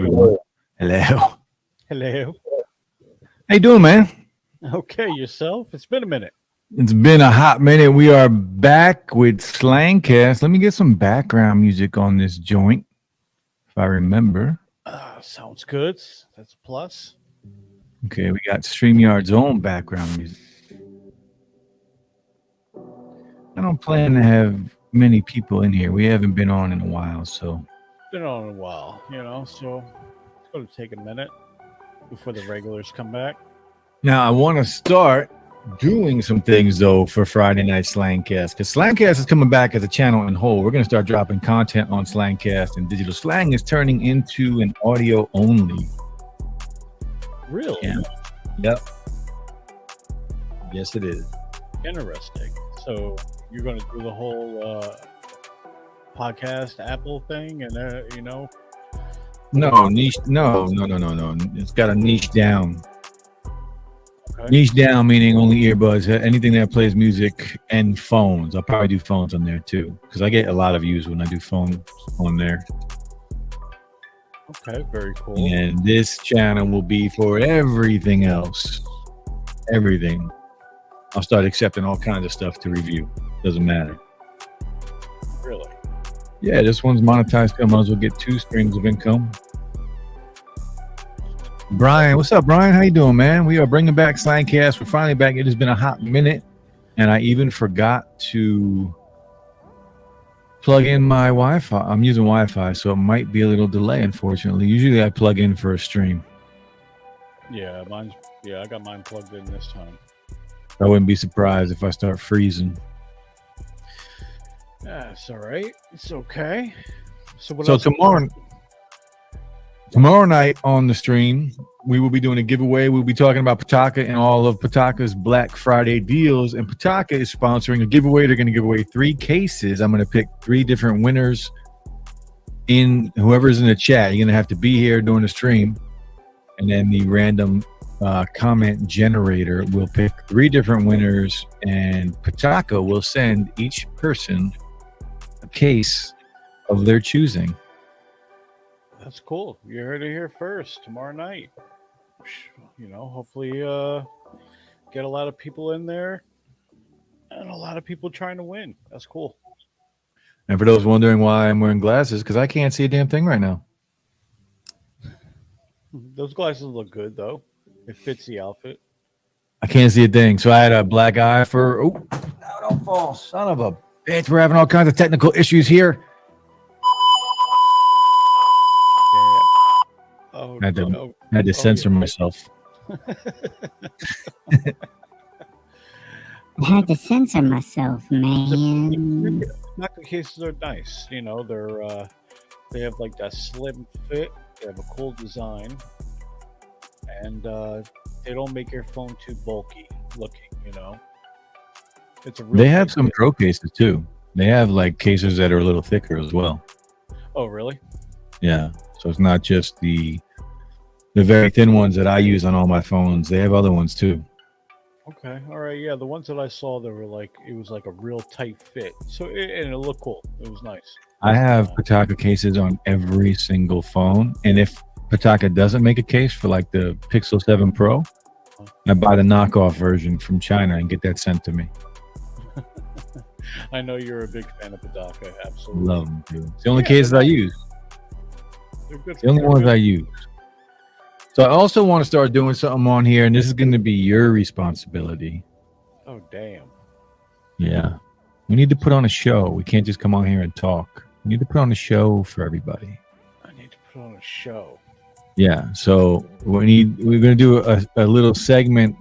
everyone. Hello. Hello. How you doing, man? Okay, yourself? It's been a minute. It's been a hot minute. We are back with SlangCast. Let me get some background music on this joint, if I remember. Sounds good. That's a plus. Okay, we got StreamYard's own background music. I don't plan to have many people in here. We haven't been on in a while, so. Been on a while, so it's going to take a minute before the regulars come back. Now, I want to start doing some things, though, for Friday Night SlangCast, because SlangCast is coming back as a channel in whole. We're going to start dropping content on SlangCast, and Digital Slang is turning into an audio only. Really? Yeah. Yep. Yes, it is. Interesting. So you're going to do the whole podcast Apple thing and, No, niche. No. It's got a niche down. Okay. Niche down meaning only earbuds, anything that plays music and phones. I'll probably do phones on there too, because I get a lot of views when I do phones on there. Okay, very cool. And this channel will be for everything else. Everything. I'll start accepting all kinds of stuff to review. Doesn't matter. Really? Yeah, this one's monetized too. I might as well get 2 streams of income. Brian, what's up, Brian? How you doing, man? We are bringing back SlangCast. We're finally back. It has been a hot minute, and I even forgot to plug in my Wi-Fi. I'm using Wi-Fi, so it might be a little delay, unfortunately. Usually I plug in for a stream. Yeah, I got mine plugged in this time. I wouldn't be surprised if I start freezing. Yeah, it's all right. It's okay. So tomorrow night on the stream, we will be doing a giveaway. We'll be talking about Pataka and all of Pataka's Black Friday deals. And Pataka is sponsoring a giveaway. They're going to give away 3 cases. I'm going to pick 3 different winners. In whoever's in the chat, you're going to have to be here during the stream. And then the random comment generator will pick 3 different winners. And Pataka will send each person a case of their choosing. That's cool. You heard it here first. Tomorrow night. Hopefully get a lot of people in there and a lot of people trying to win. That's cool. And for those wondering why I'm wearing glasses, because I can't see a damn thing right now. Those glasses look good, though. It fits the outfit. I can't see a thing. So I had a black eye for... Oh, no, don't fall. Son of a bitch. We're having all kinds of technical issues here. Oh, I had to censor myself. I had to censor myself, man. Pataka cases are nice. They're they have like that slim fit. They have a cool design, and they don't make your phone too bulky looking. It's a. They have some pro cases too. They have like cases that are a little thicker as well. Oh, really? Yeah. So it's not just the very thin ones that I use on all my phones. They have other ones too. Okay. All right. Yeah. The ones that I saw, they were like, it was like a real tight fit. So, and it looked cool. It was nice. I have Pataka cases on every single phone. And if Pataka doesn't make a case for like the Pixel 7 Pro, I buy the knockoff version from China and get that sent to me. I know you're a big fan of Pataka. Absolutely. Love them, dude. It's the only cases I use. They're good. The only ones I use. So I also want to start doing something on here, and this is going to be your responsibility. Oh, damn. Yeah. We need to put on a show. We can't just come on here and talk. We need to put on a show for everybody. I need to put on a show. Yeah. So we're going to do a little segment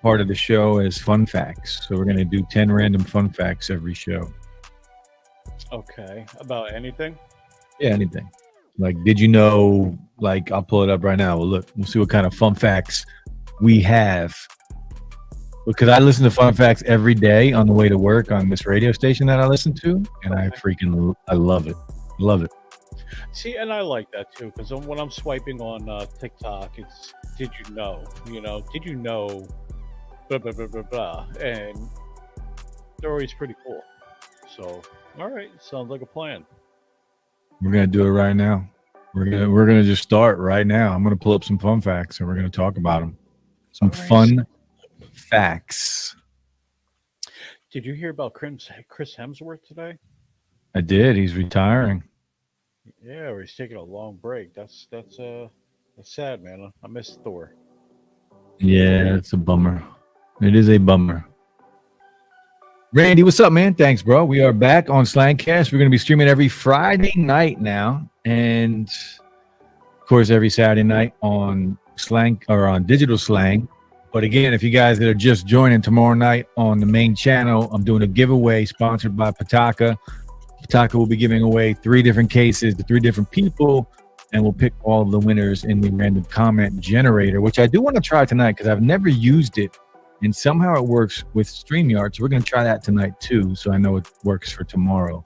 part of the show as fun facts. So we're going to do 10 random fun facts every show. Okay. About anything? Yeah, anything. Like, did you know, like, I'll pull it up right now. We'll see what kind of fun facts we have. Because I listen to fun facts every day on the way to work on this radio station that I listen to. And I love it. Love it. See, and I like that too. Because when I'm swiping on TikTok, it's, did you know, blah, blah, blah, blah, blah. And they're always pretty cool. So, all right. Sounds like a plan. We're going to do it right now. We're gonna just start right now. I'm gonna pull up some fun facts and we're gonna talk about them. Some All right. fun facts. Did you hear about Chris Hemsworth today? I did. He's retiring. Yeah, or he's taking a long break. That's sad, man. I miss Thor. Yeah, it's a bummer. It is a bummer. Randy, what's up, man? Thanks, bro. We are back on SlangCast. We're going to be streaming every Friday night now, and of course, every Saturday night on Slang or on Digital Slang. But again, if you guys that are just joining tomorrow night on the main channel, I'm doing a giveaway sponsored by Pataka. Pataka will be giving away 3 different cases to 3 different people, and we'll pick all of the winners in the random comment generator, which I do want to try tonight because I've never used it. And somehow it works with StreamYard. So we're going to try that tonight too. So I know it works for tomorrow.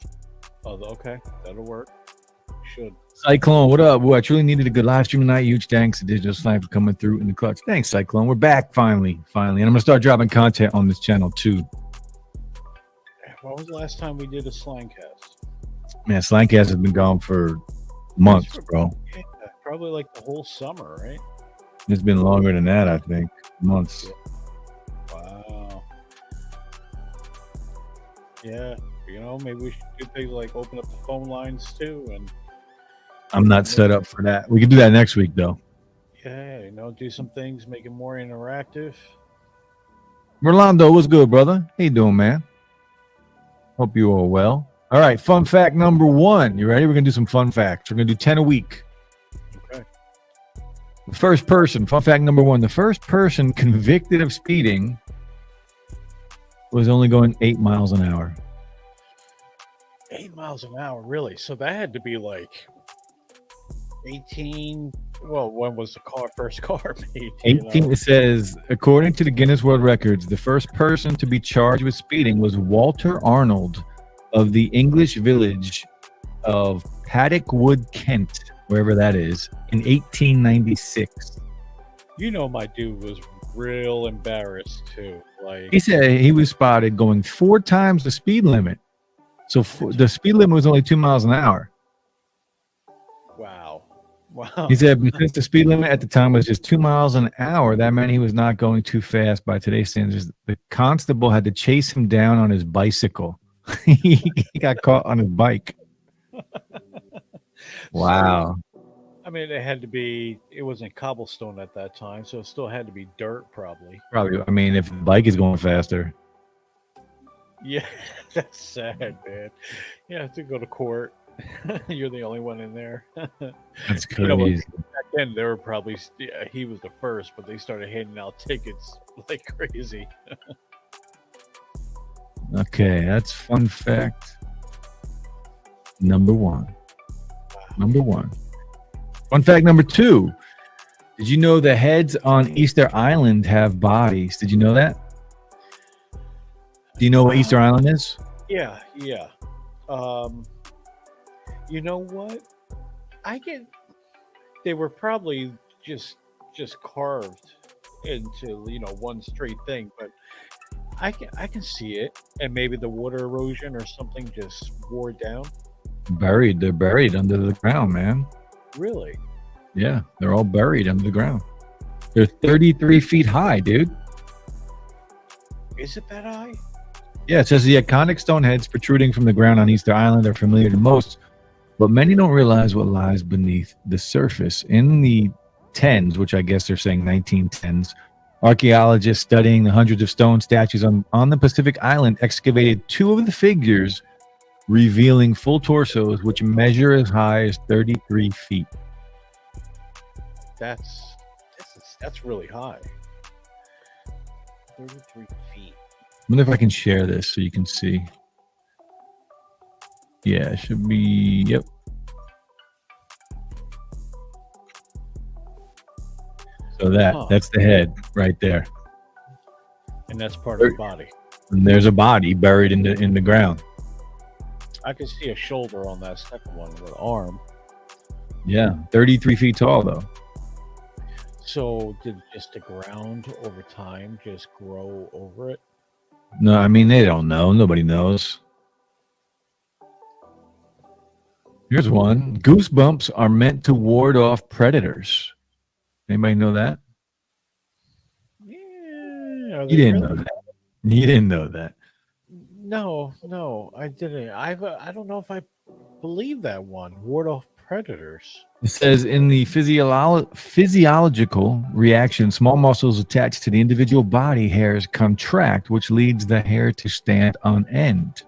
Oh, okay. That'll work. Should. Cyclone, what up? Boy, I truly needed a good live stream tonight. Huge thanks to Digital Slang for coming through in the clutch. Thanks, Cyclone. We're back finally. And I'm going to start dropping content on this channel too. When was the last time we did a SlangCast? Man, SlangCast has been gone for months, bro. Yeah, probably like the whole summer, right? It's been longer than that, I think. Months. Yeah. Wow. Yeah, maybe we should do things like open up the phone lines too, and I'm not set up for that. We can do that next week, though. yeah, do some things, make it more interactive. Rolando, what's good, brother? How you doing, man? Hope you are well. All right, fun fact number 1. You ready? We're going to do some fun facts. We're going to do 10 a week. Okay. The first person, fun fact number 1, the first person convicted of speeding was only going 8 miles an hour. 8 miles an hour, really? So that had to be like 18. Well, when was the first car made? 18, it says, according to the Guinness World Records, the first person to be charged with speeding was Walter Arnold of the English village of Paddockwood, Kent, wherever that is, in 1896. My dude was real embarrassed too. Like, He said he was spotted going 4 times the speed limit. So the speed limit was only 2 miles an hour. wow. He said because the speed limit at the time was just 2 miles an hour, that meant he was not going too fast by today's standards. The constable had to chase him down on his bicycle. He got caught on his bike. Wow. So, I mean, it wasn't cobblestone at that time, so it still had to be dirt, probably. Probably. I mean, if the bike is going faster. Yeah, that's sad, man. You have to go to court. You're the only one in there. That's crazy. Back then, they were probably, he was the first, but they started handing out tickets like crazy. Okay, that's fun fact number 1. Number 1. Fun fact number 2. Did you know the heads on Easter Island have bodies? Did you know that? Do you know what Easter Island is? Yeah. You know what? They were probably just carved into one straight thing, but I can see it, and maybe the water erosion or something just wore down. They're buried under the ground, man. Really? Yeah, they're all buried under the ground. They're 33 feet high, dude. Is it that high? Yeah, it says the iconic stone heads protruding from the ground on Easter Island are familiar to most, but many don't realize what lies beneath the surface. In the 10s, which I guess they're saying 1910s, archaeologists studying the hundreds of stone statues on the Pacific Island excavated 2 of the figures, revealing full torsos which measure as high as 33 feet. That's really high. 33 feet. I wonder if I can share this so you can see. Yeah, it should be, yep. So that's the head right there. And that's part of the body. And there's a body buried in the ground. I can see a shoulder on that second one with an arm. Yeah, 33 feet tall though. So did just the ground over time just grow over it? No, I mean they don't know. Nobody knows. Here's one. Goosebumps are meant to ward off predators. Anybody know that? Yeah, are You they didn't really? know that. You didn't know that. No, I didn't. I don't know if I believe that one. Ward off predators. It says in the physiological reaction, small muscles attached to the individual body hairs contract, which leads the hair to stand on end.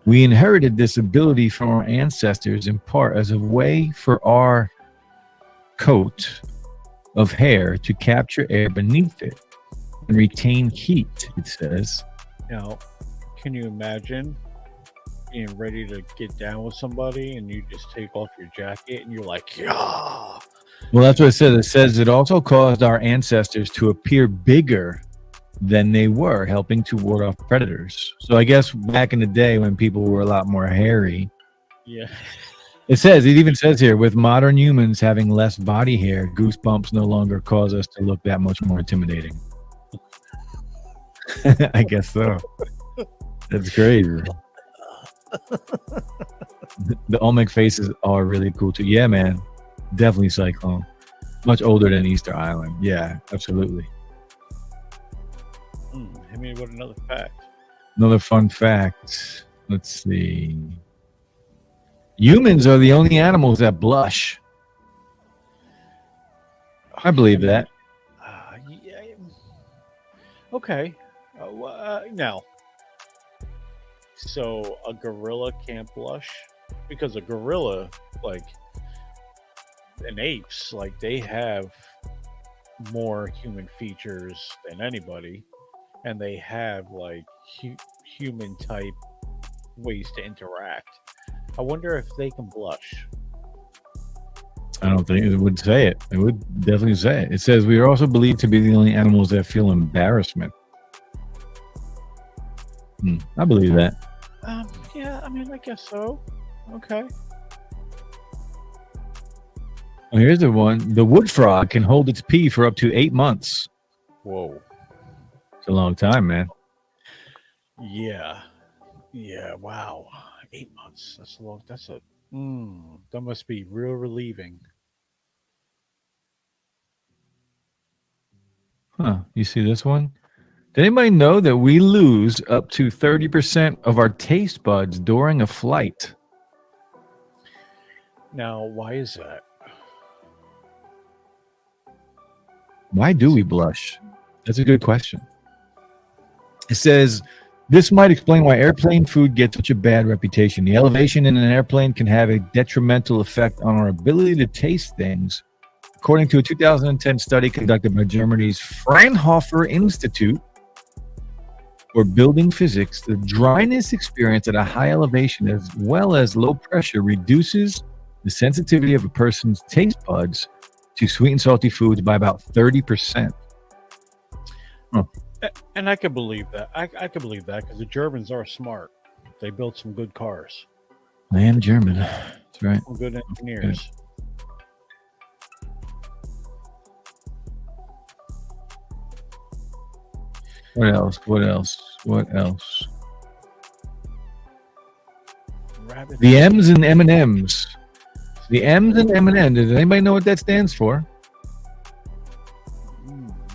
We inherited this ability from our ancestors in part as a way for our coat of hair to capture air beneath it and retain heat, it says. Now, can you imagine being ready to get down with somebody and you just take off your jacket and you're like, yeah. Well, that's what it says. It says it also caused our ancestors to appear bigger than they were, helping to ward off predators. So I guess back in the day when people were a lot more hairy, Yeah. it even says here, with modern humans having less body hair, goosebumps no longer cause us to look that much more intimidating. I guess so. That's crazy. The Olmec faces are really cool too. Yeah, man. Definitely Cyclone. Much older than Easter Island. Yeah, absolutely. Hit me with another fact. Another fun fact. Let's see. Humans are the only animals that blush. I believe that. Yeah. Okay. Now, so a gorilla can't blush because a gorilla, like, and apes, like, they have more human features than anybody, and they have like human type ways to interact. I wonder if they can blush. I don't think it would say it. It would definitely say it. It says we are also believed to be the only animals that feel embarrassment. I believe that. Yeah, I mean, I guess so. Okay. Oh, here's the one. The wood frog can hold its pee for up to 8 months. Whoa. It's a long time, man. Yeah. Wow. 8 months. That's a long. That's a. That must be real relieving. Huh. You see this one? Did anybody know that we lose up to 30% of our taste buds during a flight? Now, why is that? Why do we blush? That's a good question. It says, this might explain why airplane food gets such a bad reputation. The elevation in an airplane can have a detrimental effect on our ability to taste things. According to a 2010 study conducted by Germany's Fraunhofer Institute for Building Physics, the dryness experienced at a high elevation as well as low pressure reduces the sensitivity of a person's taste buds to sweet and salty foods by about 30%. Huh. And I can believe that. I can believe that because the Germans are smart. They built some good cars. I am German. That's right. Some good engineers. What else? Rabbit. The M's and M&M's. The M's and M&M. Does anybody know what that stands for?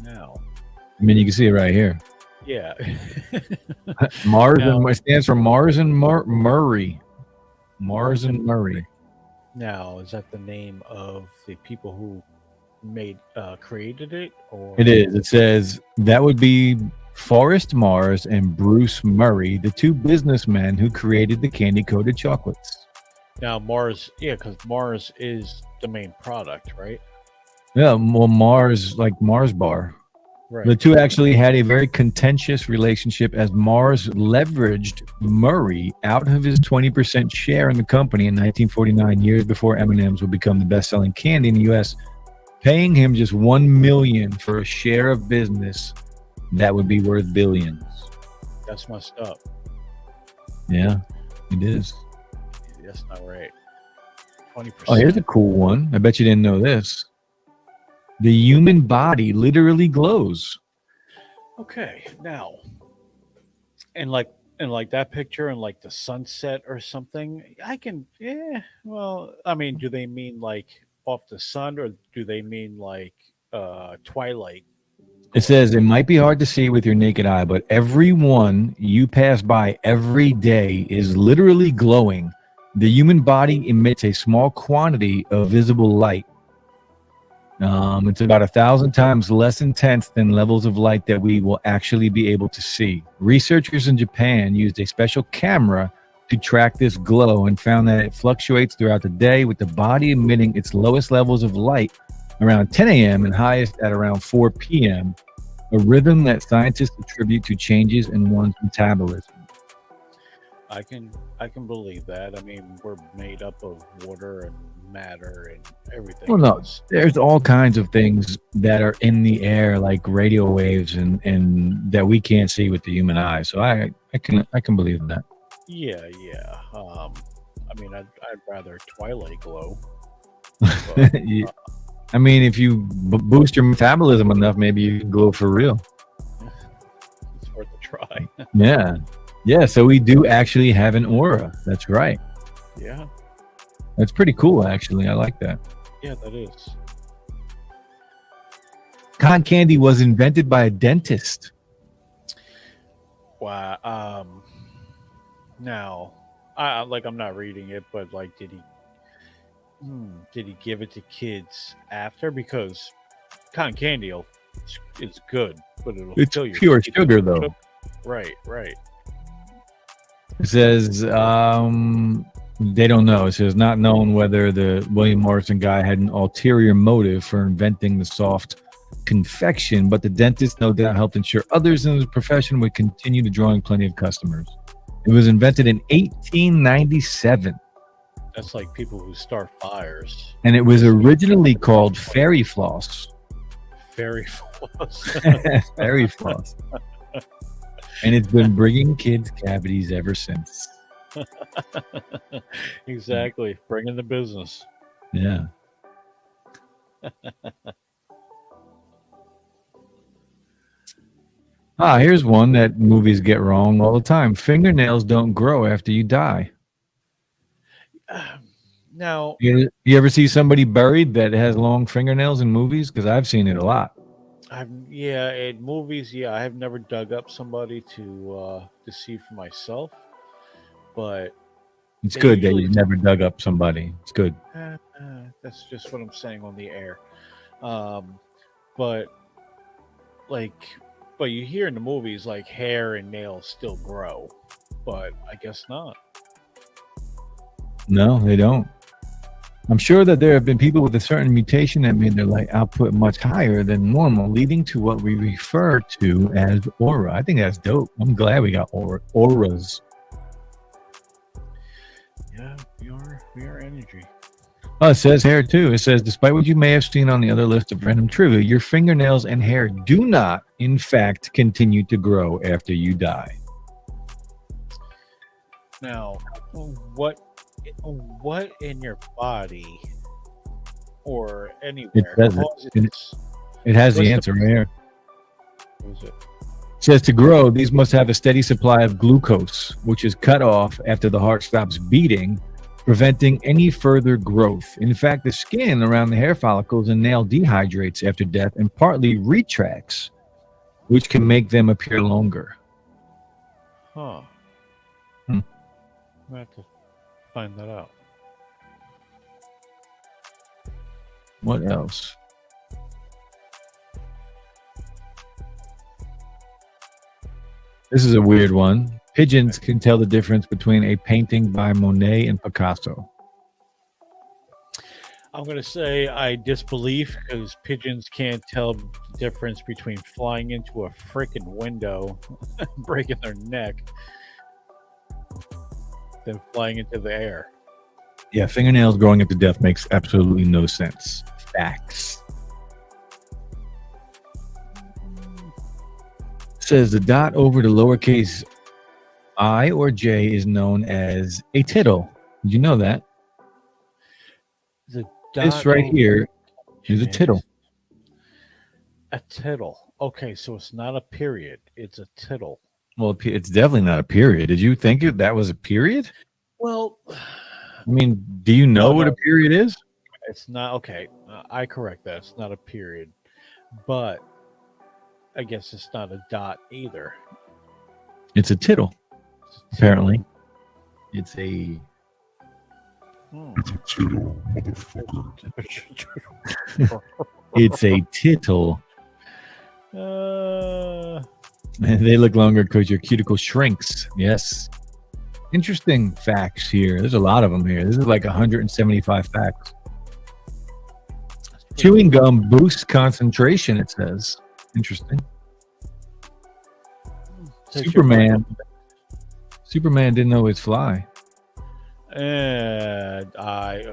No. I mean, you can see it right here. Yeah. Mars Now- and stands for Mars and Murray. Mars and Murray. Now, is that the name of the people who created it? Or It is. It says that would be Forrest Mars and Bruce Murray, the two businessmen who created the candy-coated chocolates. Now Mars, because Mars is the main product, right? Yeah, well, Mars, like Mars Bar. Right. The two actually had a very contentious relationship as Mars leveraged Murray out of his 20% share in the company in 1949, years before M&M's would become the best-selling candy in the U.S., paying him just $1 million for a share of business that would be worth billions. That's messed up. Yeah, it is. That's not right. 20%. Oh, here's a cool one. I bet you didn't know this. The human body literally glows. Okay, now, and like And like that picture and like the sunset or something, I can, yeah. Well, I mean, do they mean like off the sun or do they mean like twilight It glow? says it might be hard to see with your naked eye, but everyone you pass by every day is literally glowing. The human body emits a small quantity of visible light. It's about 1,000 times less intense than levels of light that we will actually be able to see. Researchers in Japan used a special camera to track this glow and found that it fluctuates throughout the day, with the body emitting its lowest levels of light around 10 a.m. and highest at around 4 p.m., a rhythm that scientists attribute to changes in one's metabolism. I can I can believe that. I mean, we're made up of water and matter and Well, everything no, else. there's all kinds of things that are in the air, like radio waves, and that we can't see with the human eye. So I can believe that. Yeah, yeah. I mean, I'd rather twilight glow, but You- I mean, if you boost your metabolism enough, maybe you can glow for real. it's worth a try. Yeah, yeah. So we do actually have an aura. That's right. Yeah, That's pretty cool, actually. I like that. yeah, that is. Cotton candy was invented by a dentist. Wow. Now, like I'm not reading it, but like, did he give it to kids after? Because cotton candy is good, but it'll It's kill your pure teeth. sugar, though. Right, right. It says they don't know. It says not known whether the William Morrison guy had an ulterior motive for inventing the soft confection, but the dentist no doubt helped ensure others in the profession would continue to drawing plenty of customers. It was invented in 1897, That's like people who start fires. and it was originally called fairy floss. Very floss. Fairy floss. And it's been bringing kids cavities ever since. Exactly. Bringing the business. Yeah. Here's one that movies get wrong all the time. Fingernails don't grow after you die. Now, You ever see somebody buried that has long fingernails in movies? Because I've seen it a lot. yeah, in movies, yeah, I have never dug up somebody to see for myself, but It's they good that usually you never dug up somebody. It's good. that's just what I'm saying on the air. Um, but like, but you hear in the movies like hair and nails still grow, but I guess not. No, they don't. I'm sure that there have been people with a certain mutation that made their light output much higher than normal, leading to what we refer to as aura. I think that's dope. I'm glad we got auras. Yeah, we are energy. Oh, it says hair too. It says, despite what you may have seen on the other list of random trivia, your fingernails and hair do not, in fact, continue to grow after you die. Now, what what in your body or It anywhere says causes it has what's the answer right here. what is it? It says to grow, these must have a steady supply of glucose, which is cut off after the heart stops beating, preventing any further growth. In fact, the skin around the hair follicles and nail dehydrates after death and partly retracts, which can make them appear longer. Huh. Hmm. I have to find that out. What else? This is a weird one. Pigeons can tell the difference between a painting by Monet and Picasso. I'm gonna say I disbelieve because pigeons can't tell the difference between flying into a freaking window, breaking their neck, than flying into the air. Yeah, fingernails growing up to death makes absolutely no sense. Facts. Says the dot over the lowercase I or J is known as a tittle. Did you know that? The This dot right over- here is a tittle. A tittle. Okay, so it's not a period. It's a tittle. Well, it's definitely not a period. Did you think that was a period? Well, I mean, do you know what a no, period is? it's not. Okay, I correct that. It's not a period, but I guess it's not a dot either. It's a tittle. It's a Apparently, it's a. Hmm. It's a tittle. They look longer because your cuticle shrinks. Yes. Interesting facts here. There's a lot of them here. This is like 175 facts. Chewing gum boosts concentration, it says. Interesting. Superman didn't always fly. And I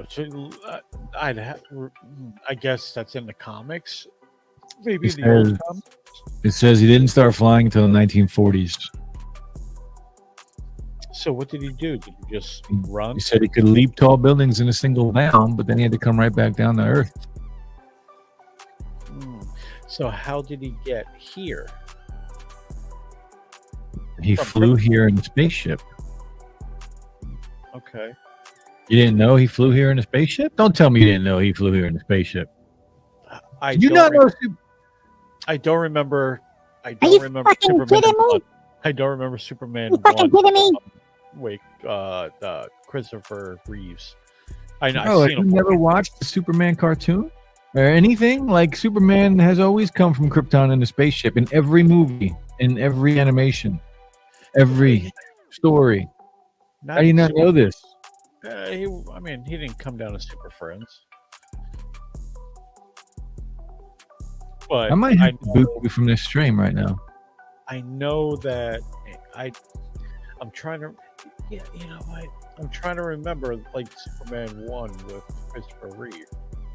guess that's in the comics. Maybe It the old says, comics. it says he didn't start flying until the 1940s. So what did he do? Did he just run? He said he could leap tall buildings in a single bound, but then he had to come right back down to Earth. So how did he get here? He flew here in a spaceship. Okay. You didn't know he flew here in a spaceship? Don't tell me you didn't know he flew here in a spaceship. I don't remember. I Are you don't remember fucking Superman. kidding me? I don't remember Superman. You fucking kidding me? Wait, Christopher Reeves. I've Bro, seen you him. never watched the Superman cartoon or anything? Like Superman has always come from Krypton in a spaceship in every movie, in every animation, every story. How do you not know this? He didn't come down to Super Friends. But I might have to boot you from this stream right now. I know that I'm trying to. Yeah, you know what? I'm trying to remember like Superman 1 with Christopher Reeve.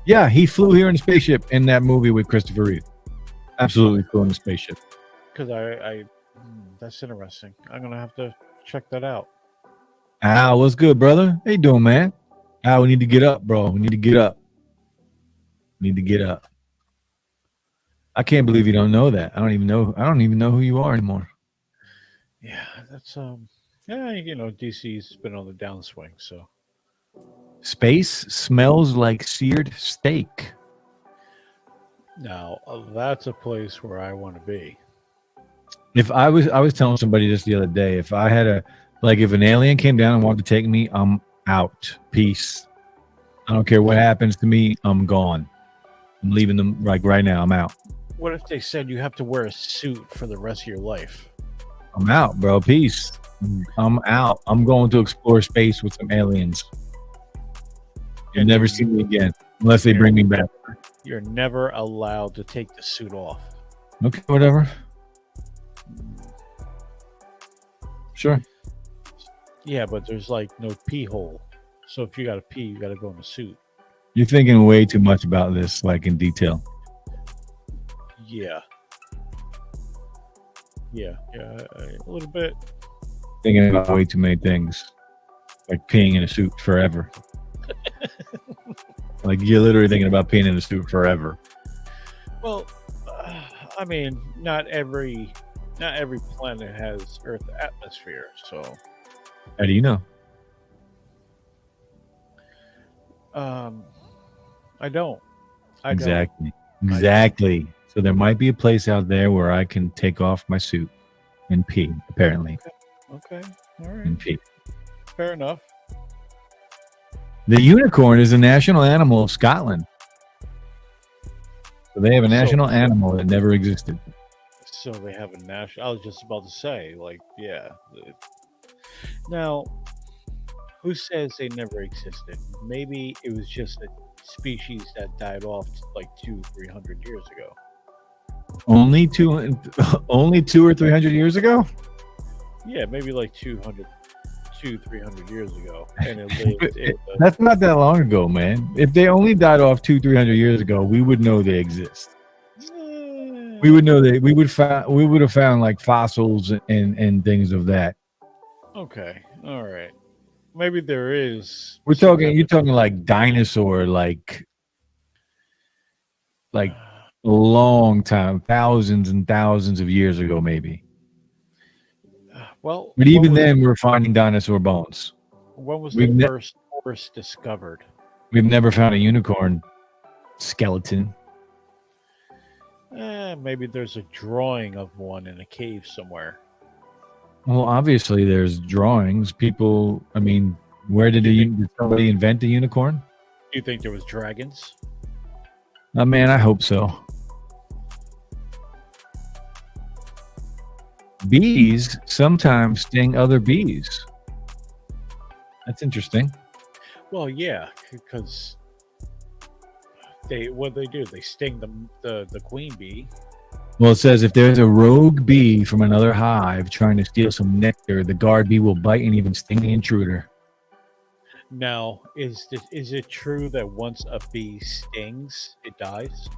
Yeah, he flew here in a spaceship in that movie with Christopher Reeve. Absolutely flew in a spaceship. Because that's interesting. I'm gonna have to check that out. Al, what's good, brother? How you doing, man? Al, we need to get up, bro. We need to get up. I can't believe you don't know that. I don't even know who you are anymore. Yeah, that's DC's been on the downswing, so. Space smells like seared steak. Now, that's a place where I want to be. If I was telling somebody this the other day, if I had if an alien came down and wanted to take me, I'm out. Peace. I don't care what happens to me. I'm gone. I'm leaving them right now. I'm out. What if they said you have to wear a suit for the rest of your life? I'm out, bro. Peace. I'm out. I'm going to explore space with some aliens. You'll never see me again unless they bring me back. You're never allowed to take the suit off. Okay, whatever. Sure. Yeah, but there's like no pee hole. So if you got to pee, you got to go in a suit. You're thinking way too much about this, like in detail. Yeah. Yeah, a little bit. Thinking about way too many things, like peeing in a suit forever. Like you're literally thinking about peeing in a suit forever. Well, not every planet has Earth atmosphere, so. How do you know? I don't. Exactly. So there might be a place out there where I can take off my suit and pee, apparently. Okay. All right. And pee. Fair enough. The unicorn is the national animal of Scotland. So they have a national animal that never existed. So they have a national. I was just about to say, yeah. Now, who says they never existed? Maybe it was just a species that died off like 200-300 years ago. Only 200 or 300 years ago? Yeah, maybe like 200-300 years ago. And it lived that's not that long ago, man. If they only died off 200-300 years ago, we would know they exist. We would know that we would have found like fossils and things of that. Okay, all right. Maybe there is. You're talking like dinosaur, like a long time, thousands and thousands of years ago, maybe. Well, But even then, we're finding dinosaur bones. when was We've the ne- first horse discovered? We've never found a unicorn skeleton. Maybe there's a drawing of one in a cave somewhere. Well, obviously, there's drawings. People, I mean, where did somebody invent a unicorn? Do you think there was dragons? Man, I hope so. Bees sometimes sting other bees. That's interesting. Well, yeah, because what do? They sting the queen bee. Well, it says if there's a rogue bee from another hive trying to steal some nectar, the guard bee will bite and even sting the intruder. Now, is it true that once a bee stings, it dies?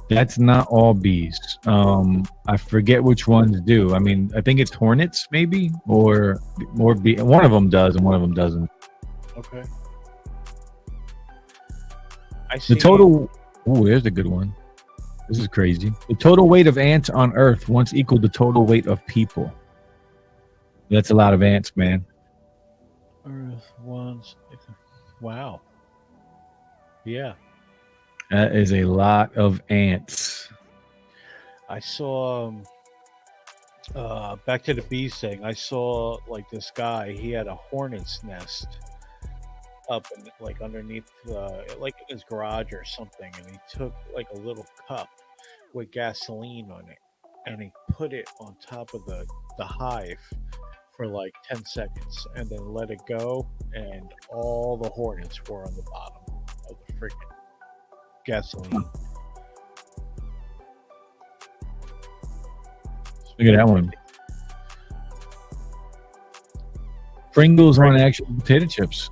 That's not all bees. I forget which ones do. I mean, I think it's hornets, maybe, or more bee. One of them does, and one of them doesn't. Okay. I see. The total. Oh, there's a good one. This is crazy. The total weight of ants on Earth once equaled the total weight of people. That's a lot of ants, man. Earth once. Wow. Yeah. That is a lot of ants. I saw back to the bees thing. I saw like this guy. He had a hornet's nest up and like underneath, like in his garage or something, and he took like a little cup with gasoline on it, and he put it on top of the hive for like 10 seconds, and then let it go, and all the hornets were on the bottom of the freaking gasoline. Look at that one. Pringles on actual potato chips.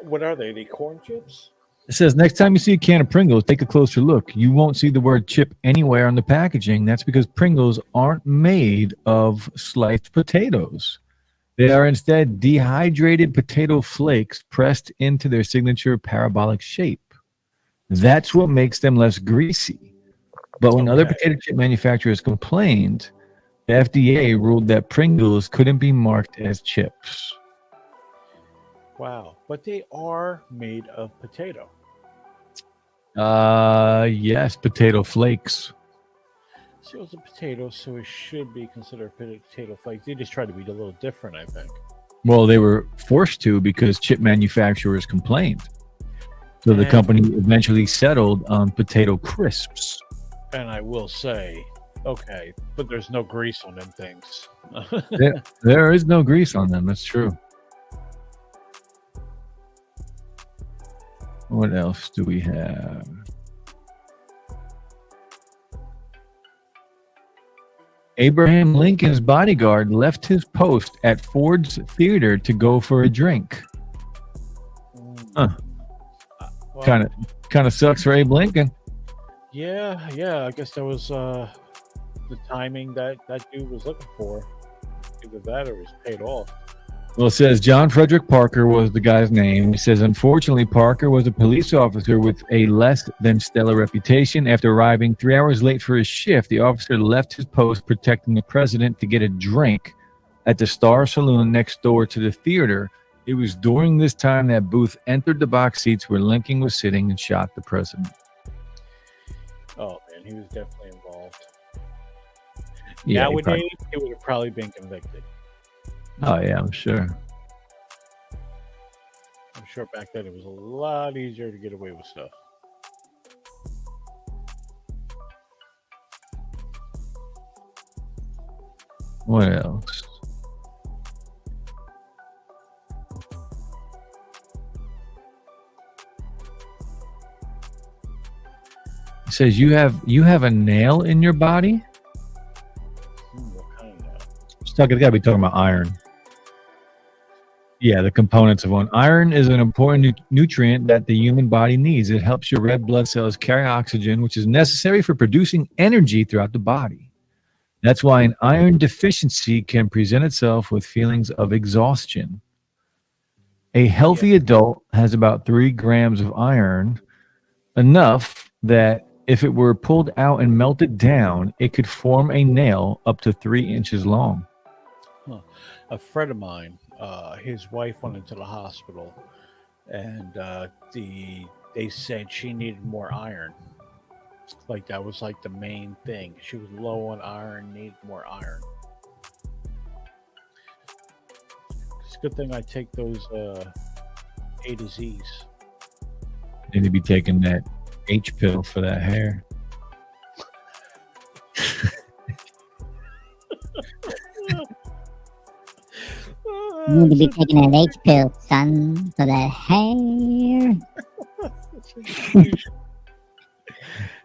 What are they? Are they corn chips? It says next time you see a can of Pringles, take a closer look. You won't see the word chip anywhere on the packaging. That's because Pringles aren't made of sliced potatoes. They are instead dehydrated potato flakes pressed into their signature parabolic shape. That's what makes them less greasy. But when other potato chip manufacturers complained, the FDA ruled that Pringles couldn't be marked as chips. Wow, but they are made of potato. Yes, potato flakes. So it's a potato, so it should be considered potato flakes. They just try to be a little different, I think. Well, they were forced to because chip manufacturers complained. So the company eventually settled on potato crisps. And I will say, okay, but there's no grease on them things. There is no grease on them. That's true. What else do we have? Abraham Lincoln's bodyguard left his post at Ford's Theater to go for a drink. Huh. Kind of sucks for Abe Lincoln. Yeah. I guess that was the timing that dude was looking for. Either that or it was paid off. Well, it says John Frederick Parker was the guy's name. It says, unfortunately, Parker was a police officer with a less than stellar reputation. After arriving 3 hours late for his shift, the officer left his post protecting the president to get a drink at the Star Saloon next door to the theater. It was during this time that Booth entered the box seats where Lincoln was sitting and shot the president. Oh, man, he was definitely involved. Yeah, nowadays, he would have probably been convicted. Oh, yeah, I'm sure. I'm sure back then it was a lot easier to get away with stuff. What else? It says you have a nail in your body? What kind of nail? It's got to be talking about iron. Yeah, the components of one. Iron is an important nutrient that the human body needs. It helps your red blood cells carry oxygen, which is necessary for producing energy throughout the body. That's why an iron deficiency can present itself with feelings of exhaustion. A healthy adult has about 3 grams of iron, enough that If it were pulled out and melted down, it could form a nail up to 3 inches long. Huh. A friend of mine, his wife went into the hospital, and they said she needed more iron. Like that was like the main thing. She was low on iron, needed more iron. It's a good thing I take those A to Z's. Need to be taking that H pill for that hair. You need to be taking an H pill, son, for that hair.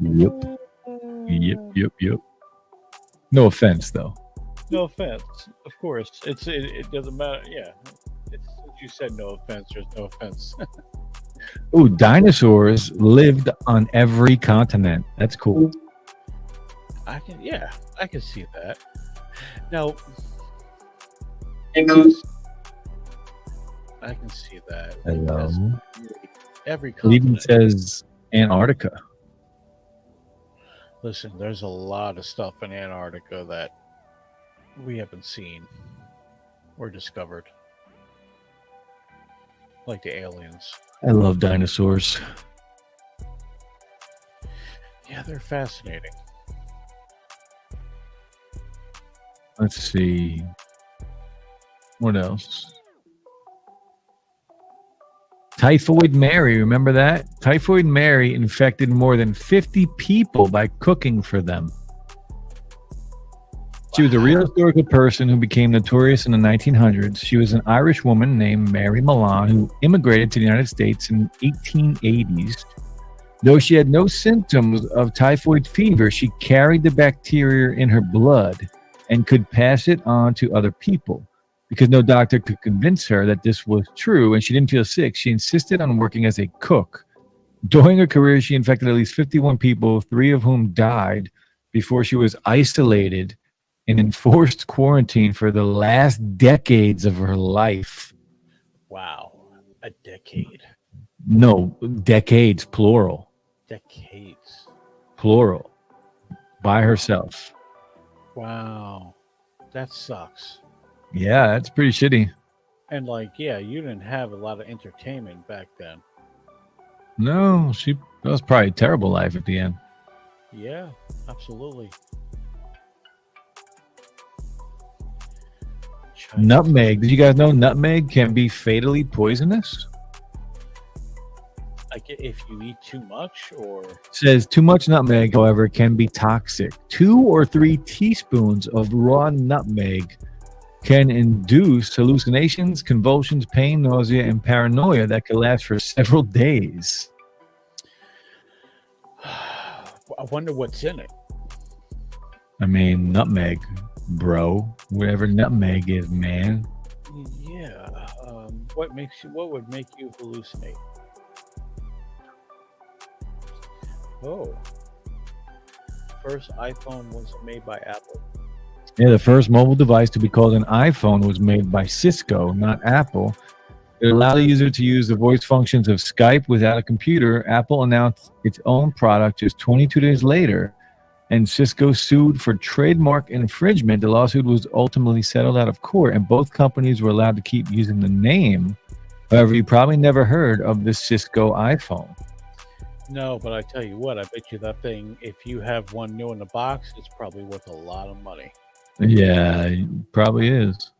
Yep. No offense, though. No offense, of course. It doesn't matter. Yeah, it's you said no offense. There's no offense. Ooh, dinosaurs lived on every continent. That's cool. I can see that. Now, I can see that. Hello. Every It even continent. says Antarctica. Listen, there's a lot of stuff in Antarctica that we haven't seen or discovered, like the aliens. I love dinosaurs. Yeah, they're fascinating. Let's see. What else? Typhoid Mary, remember that? Typhoid Mary infected more than 50 people by cooking for them. She was a real historical person who became notorious in the 1900s. She was an Irish woman named Mary Milan who immigrated to the United States in 1880s. Though she had no symptoms of typhoid fever, she carried the bacteria in her blood and could pass it on to other people. Because no doctor could convince her that this was true and she didn't feel sick, she insisted on working as a cook. During her career, she infected at least 51 people, 3 of whom died before she was isolated and enforced quarantine for the last decades of her life. Wow, a decade. No, decades, plural. Decades. Plural. By herself. Wow, that sucks. Yeah, that's pretty shitty. And like, yeah, you didn't have a lot of entertainment back then. No, that was probably a terrible life at the end. Yeah, absolutely. Nutmeg. Did you guys know nutmeg can be fatally poisonous? Like if you eat too much, or It says too much nutmeg, however, can be toxic. 2 or 3 teaspoons of raw nutmeg can induce hallucinations, convulsions, pain, nausea, and paranoia that can last for several days. I wonder what's in it. I mean, nutmeg, bro. Whatever nutmeg is, man. Yeah. What would make you hallucinate? Oh. First iPhone was made by Apple. Yeah, the first mobile device to be called an iPhone was made by Cisco, not Apple. It allowed the user to use the voice functions of Skype without a computer. Apple announced its own product just 22 days later, and Cisco sued for trademark infringement. The lawsuit was ultimately settled out of court, and both companies were allowed to keep using the name. However, you probably never heard of the Cisco iPhone. No, but I tell you what, I bet you that thing, if you have one new in the box, it's probably worth a lot of money. Yeah, it probably is.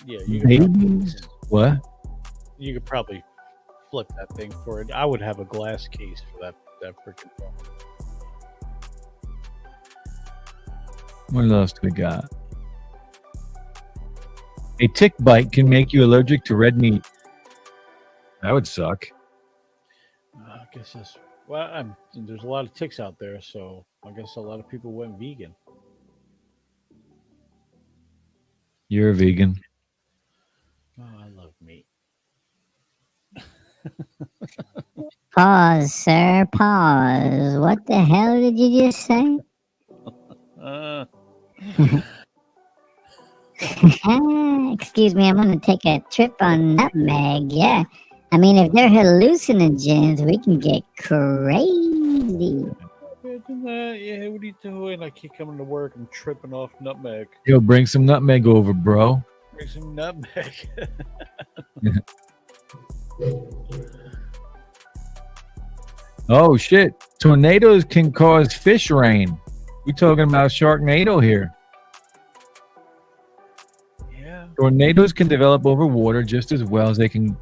Yeah, you could probably, Babies? What? you could probably flip that thing for it. I would have a glass case for that freaking phone. What else do we got? A tick bite can make you allergic to red meat. That would suck. I guess that's there's a lot of ticks out there, so I guess a lot of people went vegan. You're a vegan. Oh, I love meat. Pause, sir. Pause. What the hell did you just say? Uh, Excuse me, I'm gonna take a trip on nutmeg. Yeah. I mean, if they're hallucinogens, we can get crazy. Imagine that. Yeah, what are you doing? I keep coming to work. I'm tripping off nutmeg. Yo, bring some nutmeg over, bro. Bring some nutmeg. Oh shit! Tornadoes can cause fish rain. We talking about Sharknado here. Yeah. Tornadoes can develop over water just as well as they can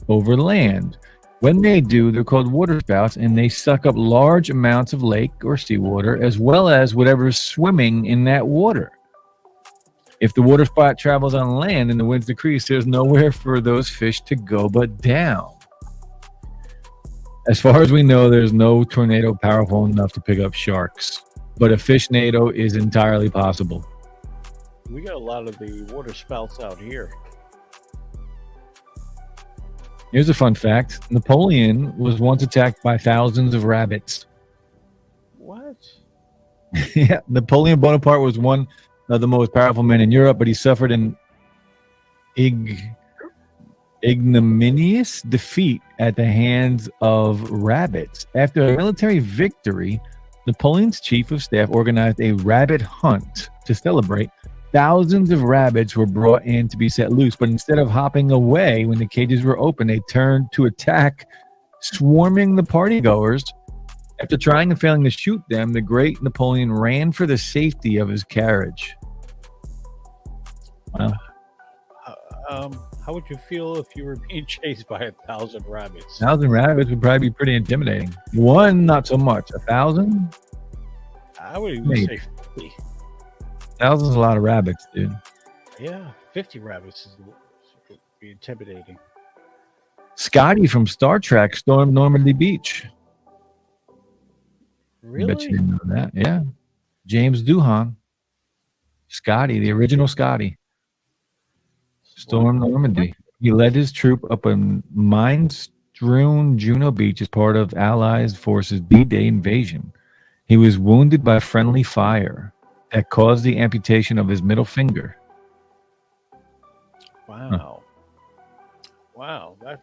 over land. When they do, they're called waterspouts, and they suck up large amounts of lake or seawater as well as whatever's swimming in that water. If the waterspout travels on land and the winds decrease, there's nowhere for those fish to go but down. As far as we know, there's no tornado powerful enough to pick up sharks, but a fishnado is entirely possible. We got a lot of the water spouts out here. Here's a fun fact. Napoleon was once attacked by thousands of rabbits. What? Yeah, Napoleon Bonaparte was one of the most powerful men in Europe, but he suffered an ignominious defeat at the hands of rabbits. After a military victory, Napoleon's chief of staff organized a rabbit hunt to celebrate. Thousands of rabbits were brought in to be set loose, but instead of hopping away when the cages were open, they turned to attack, swarming the partygoers. After trying and failing to shoot them, the great Napoleon ran for the safety of his carriage. Wow. How would you feel if you were being chased by 1,000 rabbits? 1,000 rabbits would probably be pretty intimidating. One, not so much. 1,000? I would even Maybe. say 50. 1,000 is a lot of rabbits, dude. Yeah, 50 rabbits would be intimidating. Scotty from Star Trek stormed Normandy Beach. I bet you Really? didn't know that. Yeah. James Doohan. Scotty, the original Scotty, stormed Normandy. He led his troop up a mine-strewn Juno Beach as part of Allied forces' D-Day invasion. He was wounded by friendly fire that caused the amputation of his middle finger. Wow. Wow, I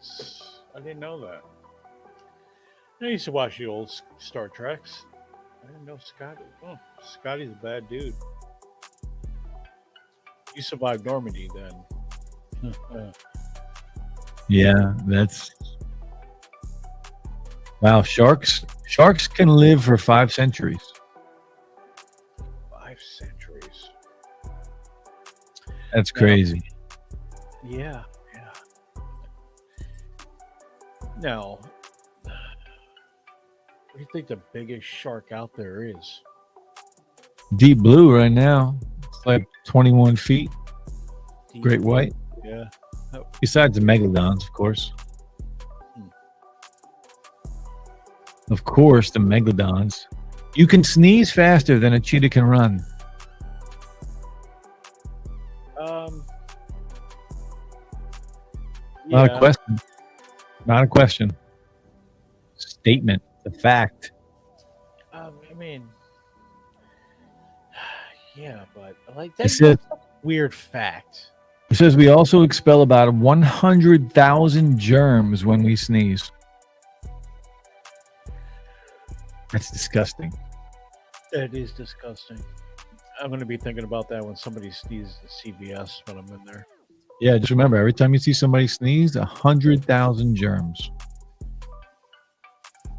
didn't know that. I used to watch the old Star Treks. I didn't know Scotty. Oh, Scotty's a bad dude. You survived Normandy then. Yeah, that's wow. Sharks can live for 5 centuries. 5 centuries. That's crazy. Yeah. Now, what do you think the biggest shark out there is? Deep blue right now. It's like 21 feet. Deep Great blue? white. Yeah. Besides the megalodons, of course. Of course, the megalodons. You can sneeze faster than a cheetah can run. Not a Yeah. question. Not a question. Statement. The fact. I mean, yeah, but like It that's says, a weird fact. it says we also expel about 100,000 germs when we sneeze. That's disgusting. That is disgusting. I'm going to be thinking about that when somebody sneezes at CVS when I'm in there. Yeah, just remember, every time you see somebody sneeze, 100,000 germs.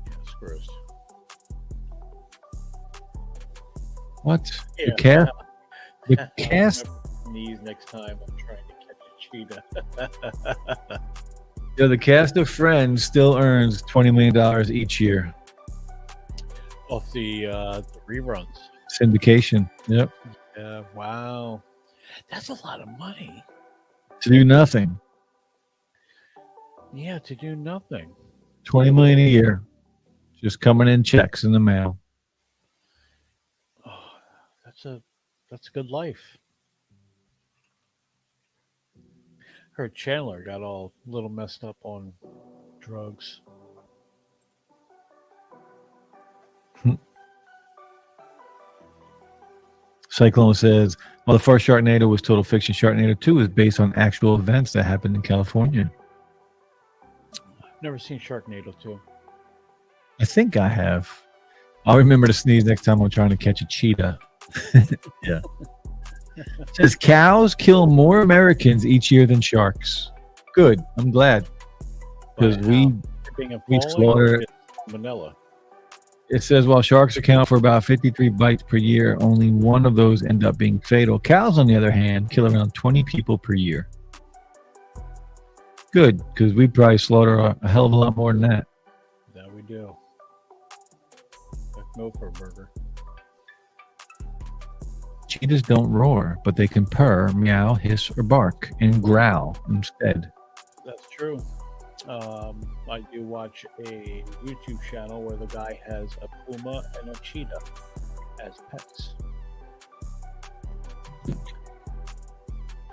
Yeah, it's gross. What? Yeah. The cast? The I'll cast? remember to sneeze next time I'm trying to catch a cheetah. Yeah, the cast of Friends still earns $20 million each year. Off the reruns. Syndication. Yep. Wow. That's a lot of money. To do nothing. Yeah, to do nothing. $20 million a year. Just coming in checks in the mail. Oh, that's a good life. Heard Chandler got all a little messed up on drugs. Cyclone says, well, the first Sharknado was total fiction. Sharknado 2 is based on actual events that happened in California. Never seen Sharknado 2. I think I have. I'll remember to sneeze next time I'm trying to catch a cheetah. Yeah. It says cows kill more Americans each year than sharks. Good. I'm glad. Because we slaughter. Manila. It says while sharks account for about 53 bites per year, only one of those end up being fatal. Cows, on the other hand, kill around 20 people per year. Good, because we probably slaughter a hell of a lot more than that. That we do. Like no for a burger. Cheetahs don't roar, but they can purr, meow, hiss, or bark, and growl instead. That's true. I do watch a YouTube channel where the guy has a puma and a cheetah as pets.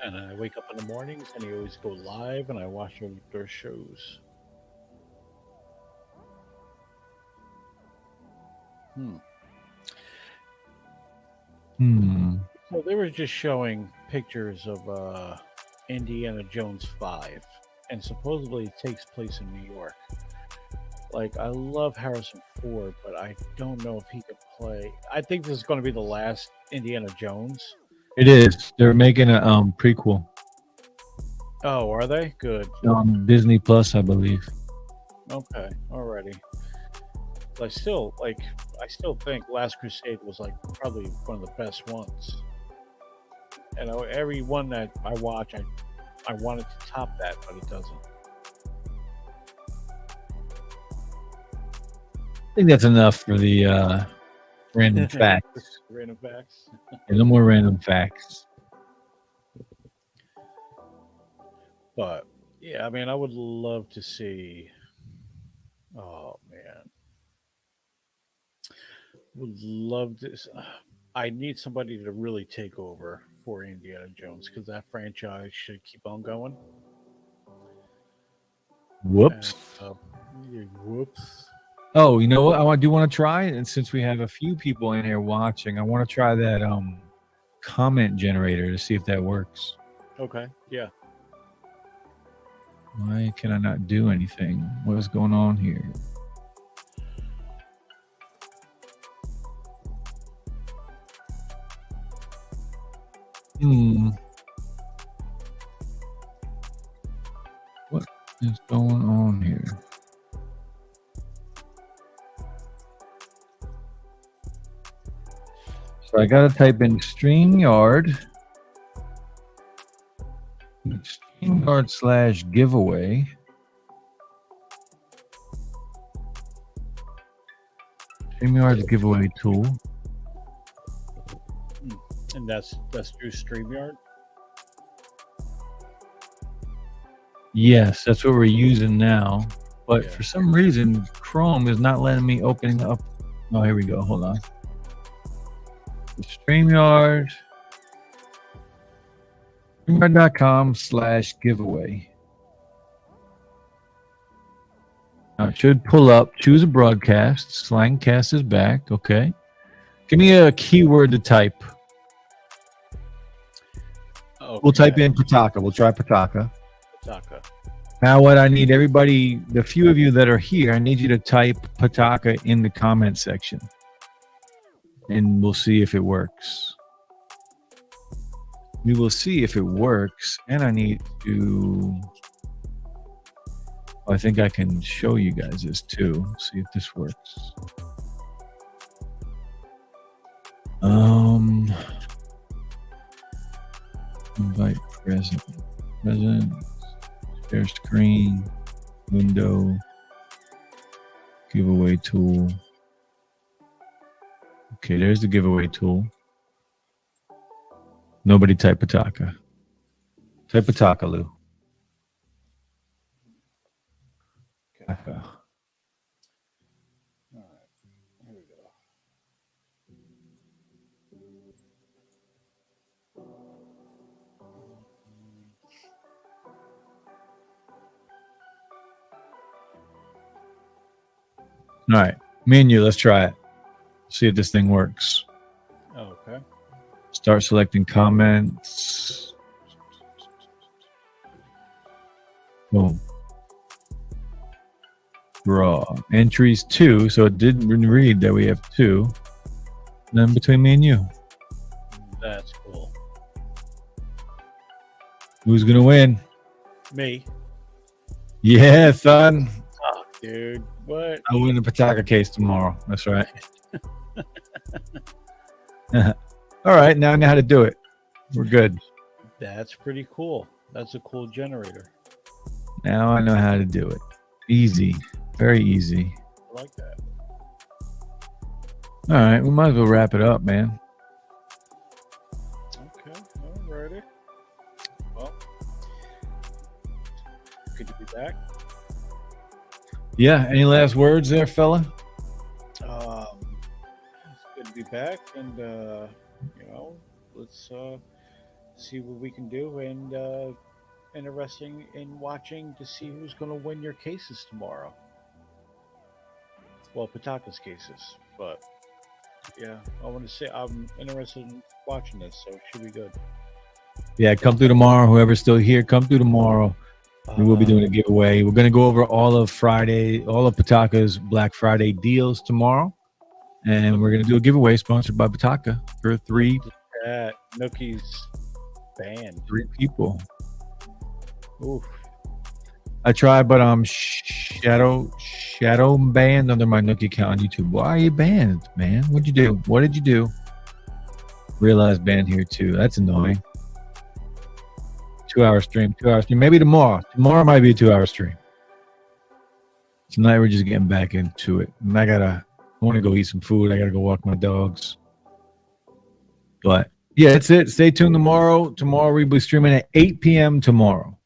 And I wake up in the mornings and he always go live and I watch their shows. So they were just showing pictures of Indiana Jones 5. And supposedly it takes place in New York. Like, I love Harrison Ford, but I don't know if he could play. I think this is going to be the last Indiana Jones. It is. They're making a prequel. Oh, are they? Good. On Disney Plus, I believe. Okay, alrighty. I still think Last Crusade was like probably one of the best ones. And every one that I watch, I wanted to top that, but it doesn't. I think that's enough for the random facts. Random facts. No more random facts. But yeah, I mean, I would love to see. Oh man, would love this. I need somebody to really take over for Indiana Jones because that franchise should keep on going. Whoops. Whoops. Oh, you know what? I do want to try, and since we have a few people in here watching, I want to try that comment generator to see if that works. Okay. Yeah. Why can I not do anything? What is going on here? What is going on here? So I gotta type in StreamYard. StreamYard/giveaway. StreamYard's giveaway tool. And that's through StreamYard? Yes, that's what we're using now. But for some reason, Chrome is not letting me open up. Oh, here we go. Hold on. StreamYard. StreamYard.com/giveaway. Now it should pull up. Choose a broadcast. SlangCast is back. Okay. Give me a keyword to type. Okay. We'll type in Pataka. We'll try Pataka. Pataka. Now, what I need everybody, the few of you that are here, I need you to type Pataka in the comment section. And we'll see if it works. We will see if it works. And I need to... I think I can show you guys this too. See if this works. Invite present. Share screen. Window. Giveaway tool. Okay, there's the giveaway tool. Nobody type Pataka. Type Pataka, Lou. Okay. All right. Here we go. All right, me and you, let's try it. See if this thing works. Okay. Start selecting comments. Boom. Draw. Entries 2. So it did read that we have 2. And then between me and you. That's cool. Who's going to win? Me. Yeah, son. Oh, dude. What? I win the Pataka case tomorrow. That's right. All right. Now I know how to do it. We're good. That's pretty cool. That's a cool generator. Now I know how to do it. Easy. Very easy. I like that. All right. We might as well wrap it up, man. Okay. Alrighty. Well, good to be back. Yeah. Any last words there, fella? It's good to be back, and let's see what we can do, and interesting in watching to see who's going to win your cases tomorrow. Well, Pataka's cases, but yeah, I want to say I'm interested in watching this, so it should be good. Yeah. Come through tomorrow. Whoever's still here, come through tomorrow. We will be doing a giveaway. We're going to go over all of Pataka's Black Friday deals tomorrow. And we're going to do a giveaway sponsored by Pataka for 3 Nookie's band. 3 people. Oof. I tried, but shadow banned under my Nookie account on YouTube. Why are you banned, man? What'd you do? What did you do? Realized banned here too. That's annoying. 2-hour stream. Maybe tomorrow. Tomorrow might be a 2-hour stream. Tonight we're just getting back into it. And I want to go eat some food. I gotta go walk my dogs. But yeah, that's it. Stay tuned tomorrow. Tomorrow we'll be streaming at 8 p.m. tomorrow.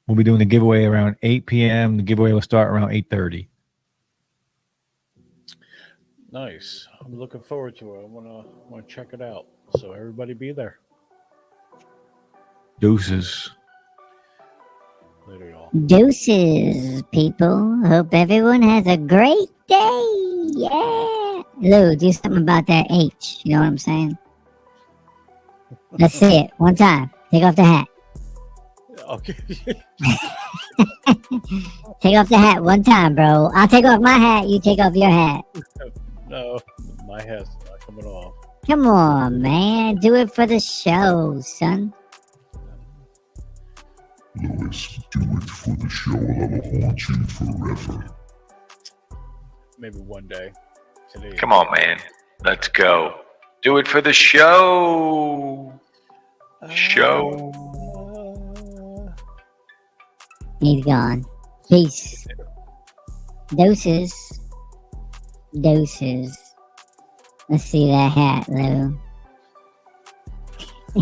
We'll be doing the giveaway around 8 p.m. The giveaway will start around 8:30. Nice. I'm looking forward to it. I want to check it out. So everybody be there. Deuces. Later, y'all. Deuces, people. Hope everyone has a great day. Yeah. Lou, do something about that H. You know what I'm saying? Let's see it. One time. Take off the hat. Okay. Take off the hat one time, bro. I'll take off my hat. You take off your hat. No, my hat's not coming off. Come on, man. Do it for the show, son. Louis, do it for the show. I'll haunt you forever. Maybe one day. Today. Come on, man. Let's go. Do it for the show. He's gone. Peace. Deuces. Let's see that hat, Lou.